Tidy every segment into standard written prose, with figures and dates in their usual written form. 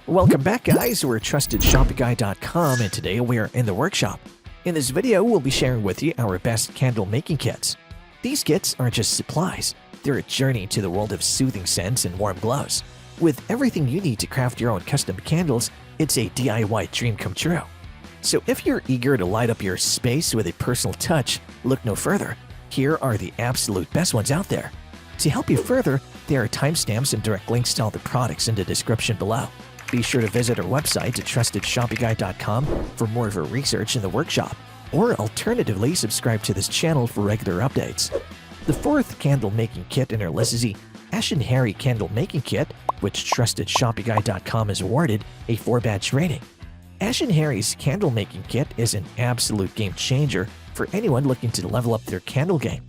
Welcome back, guys. We're TrustedShoppingGuide.com, and today we're in the workshop. In this video, we'll be sharing with you our best candle making kits. These kits aren't just supplies, they're a journey to the world of soothing scents and warm glows. With everything you need to craft your own custom candles, it's a DIY dream come true. So if you're eager to light up your space with a personal touch, look no further. Here are the absolute best ones out there. To help you further, there are timestamps and direct links to all the products in the description below. Be sure to visit our website at TrustedShoppingGuide.com for more of our research in the workshop, or alternatively subscribe to this channel for regular updates. The fourth candle making kit in our list is the Ash & Harry Candle Making Kit, which TrustedShoppingGuide.com has awarded a 4-batch rating. Ash & Harry's Candle Making Kit is an absolute game changer for anyone looking to level up their candle game.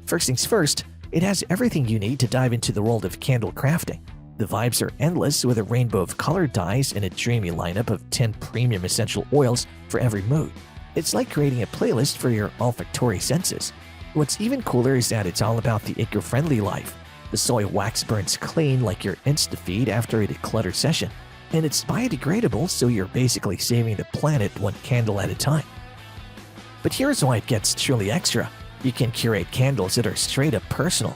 First things first, it has everything you need to dive into the world of candle crafting. The vibes are endless with a rainbow of colored dyes and a dreamy lineup of 10 premium essential oils for every mood. It's like creating a playlist for your olfactory senses. What's even cooler is that it's all about the eco-friendly life. The soy wax burns clean like your Insta-feed after a decluttered session, and it's biodegradable, so you're basically saving the planet one candle at a time. But here's why it gets truly extra. You can curate candles that are straight up personal.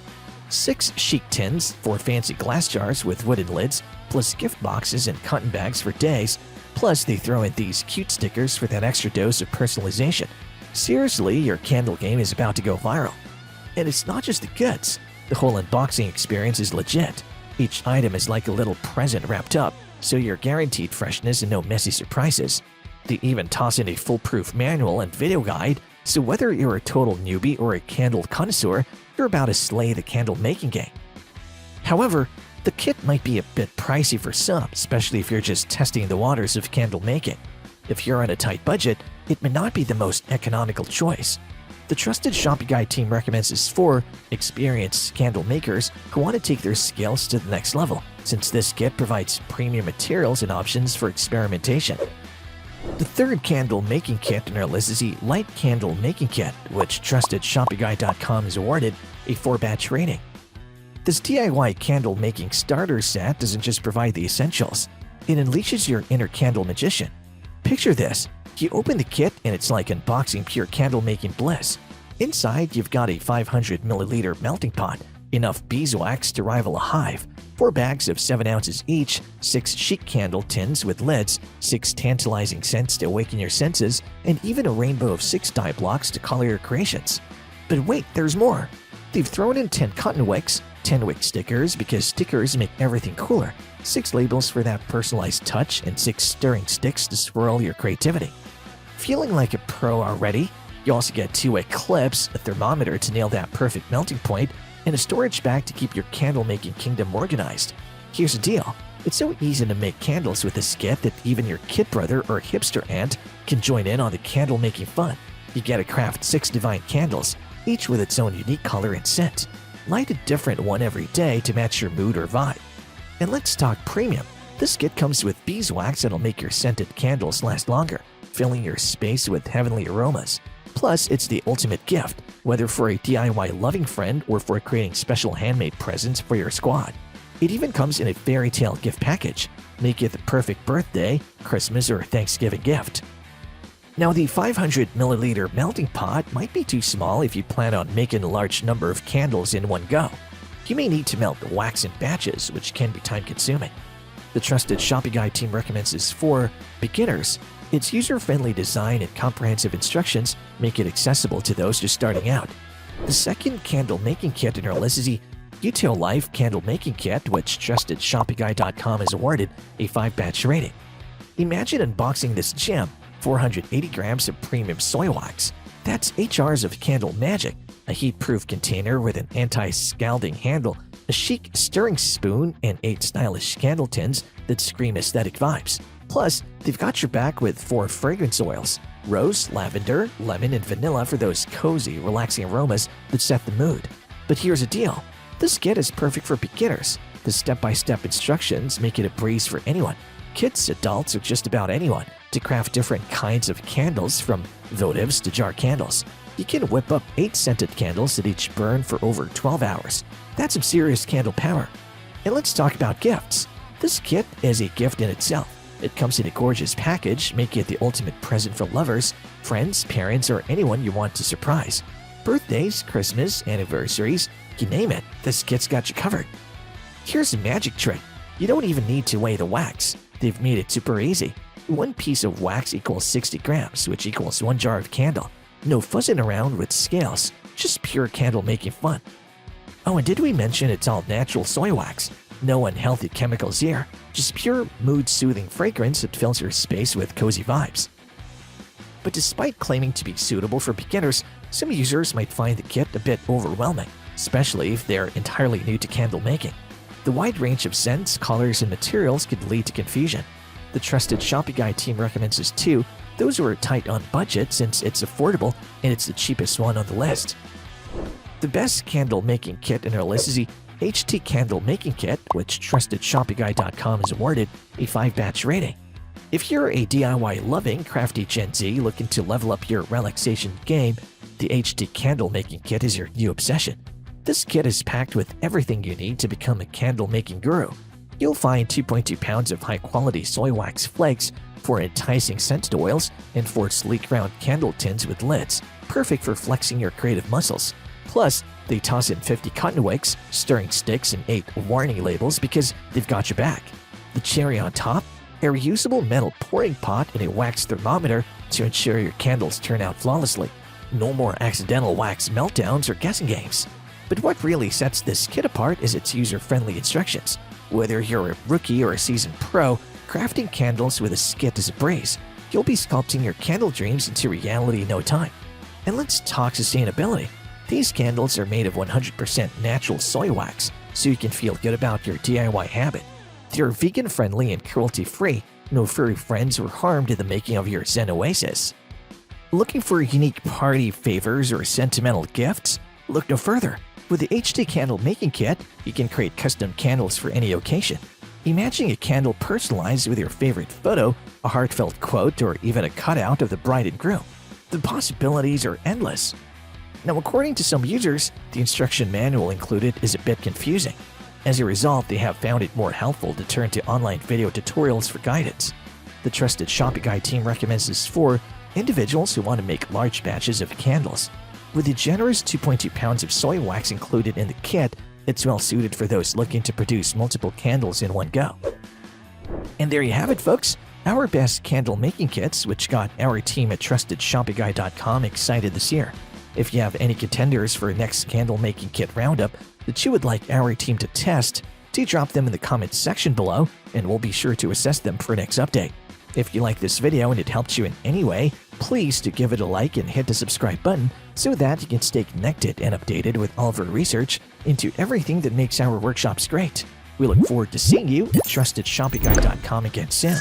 6 chic tins, 4 fancy glass jars with wooden lids, plus gift boxes and cotton bags for days, plus they throw in these cute stickers for that extra dose of personalization. Seriously, your candle game is about to go viral. And it's not just the goods. The whole unboxing experience is legit. Each item is like a little present wrapped up, so you're guaranteed freshness and no messy surprises. They even toss in a foolproof manual and video guide, so whether you're a total newbie or a candle connoisseur, you're about to slay the candle making game. However, the kit might be a bit pricey for some, especially if you're just testing the waters of candle making. If you're on a tight budget, it may not be the most economical choice. The Trusted Shopping Guide team recommends this for experienced candle makers who want to take their skills to the next level, since this kit provides premium materials and options for experimentation. The third candle making kit in our list is the Light Candle Making Kit, which TrustedShoppingGuide.com has awarded a 4-batch rating. This DIY candle making starter set doesn't just provide the essentials, it unleashes your inner candle magician. Picture this, you open the kit and it's like unboxing pure candle making bliss. Inside, you've got a 500ml melting pot, enough beeswax to rival a hive, 4 bags of 7 ounces each, 6 chic candle tins with lids, 6 tantalizing scents to awaken your senses, and even a rainbow of 6 dye blocks to color your creations. But wait, there's more! They've thrown in 10 cotton wicks, 10 wick stickers because stickers make everything cooler, 6 labels for that personalized touch, and 6 stirring sticks to swirl your creativity. Feeling like a pro already? You also get 2 wick clips, a thermometer to nail that perfect melting point, and a storage bag to keep your candle-making kingdom organized. Here's the deal. It's so easy to make candles with this kit that even your kid brother or hipster aunt can join in on the candle-making fun. You get to craft 6 divine candles, each with its own unique color and scent. Light a different one every day to match your mood or vibe. And let's talk premium. This kit comes with beeswax that'll make your scented candles last longer, filling your space with heavenly aromas. Plus, it's the ultimate gift, whether for a DIY loving friend or for creating special handmade presents for your squad. It even comes in a fairy tale gift package, make it the perfect birthday, Christmas, or Thanksgiving gift. Now, the 500ml melting pot might be too small if you plan on making a large number of candles in one go. You may need to melt the wax in batches, which can be time-consuming. The Trusted Shopping Guide team recommends this for beginners. Its user-friendly design and comprehensive instructions make it accessible to those just starting out. The second candle making kit in our list is the ETUOLIFE Candle Making Kit, which TrustedShoppingGuide.com has awarded a 5-batch rating. Imagine unboxing this gem, 480 grams of premium soy wax. That's 8 jars of candle magic, a heat-proof container with an anti-scalding handle, a chic stirring spoon, and 8 stylish candle tins that scream aesthetic vibes. Plus, they've got your back with 4 fragrance oils, rose, lavender, lemon, and vanilla for those cozy, relaxing aromas that set the mood. But here's the deal. This kit is perfect for beginners. The step-by-step instructions make it a breeze for anyone. Kids, adults, or just about anyone to craft different kinds of candles from votives to jar candles. You can whip up 8 scented candles that each burn for over 12 hours. That's some serious candle power. And let's talk about gifts. This kit is a gift in itself. It comes in a gorgeous package, making it the ultimate present for lovers, friends, parents, or anyone you want to surprise. Birthdays, Christmas, anniversaries, you name it, this kit's got you covered. Here's a magic trick. You don't even need to weigh the wax. They've made it super easy. One piece of wax equals 60 grams, which equals 1 jar of candle. No fussing around with scales, just pure candle making fun. Oh, and did we mention it's all natural soy wax? No unhealthy chemicals here, just pure mood-soothing fragrance that fills your space with cozy vibes. But despite claiming to be suitable for beginners, some users might find the kit a bit overwhelming, especially if they're entirely new to candle making. The wide range of scents, colors, and materials could lead to confusion. The trusted Shopping Guide team recommends this too, those who are tight on budget since it's affordable and it's the cheapest one on the list. The best candle making kit in our list is the HT Candle Making Kit, which TrustedShoppingGuide.com has awarded a 5-batch rating. If you're a DIY-loving, crafty Gen Z looking to level up your relaxation game, the HT Candle Making Kit is your new obsession. This kit is packed with everything you need to become a candle-making guru. You'll find 2.2 pounds of high-quality soy wax flakes, 4 enticing scented oils, and 4 sleek round candle tins with lids, perfect for flexing your creative muscles. Plus, they toss in 50 cotton wicks, stirring sticks, and 8 warning labels because they've got your back. The cherry on top? A reusable metal pouring pot and a wax thermometer to ensure your candles turn out flawlessly. No more accidental wax meltdowns or guessing games. But what really sets this kit apart is its user-friendly instructions. Whether you're a rookie or a seasoned pro, crafting candles with this kit is a breeze. You'll be sculpting your candle dreams into reality in no time. And let's talk sustainability. These candles are made of 100% natural soy wax, so you can feel good about your DIY habit. They're vegan-friendly and cruelty-free. No furry friends were harmed in the making of your Zen oasis. Looking for unique party favors or sentimental gifts? Look no further. With the HT Candle Making Kit, you can create custom candles for any occasion. Imagine a candle personalized with your favorite photo, a heartfelt quote, or even a cutout of the bride and groom. The possibilities are endless. Now, according to some users, the instruction manual included is a bit confusing. As a result, they have found it more helpful to turn to online video tutorials for guidance. The trusted Shopping Guide team recommends this for individuals who want to make large batches of candles. With the generous 2.2 pounds of soy wax included in the kit, it's well suited for those looking to produce multiple candles in one go. And there you have it, folks. Our best candle making kits, which got our team at TrustedShoppingGuide.com excited this year. If you have any contenders for next candle making kit roundup that you would like our team to test, do drop them in the comments section below, and we'll be sure to assess them for next update. If you like this video and it helped you in any way, please do give it a like and hit the subscribe button so that you can stay connected and updated with all of our research into everything that makes our workshops great. We look forward to seeing you at TrustedShoppingGuide.com again soon.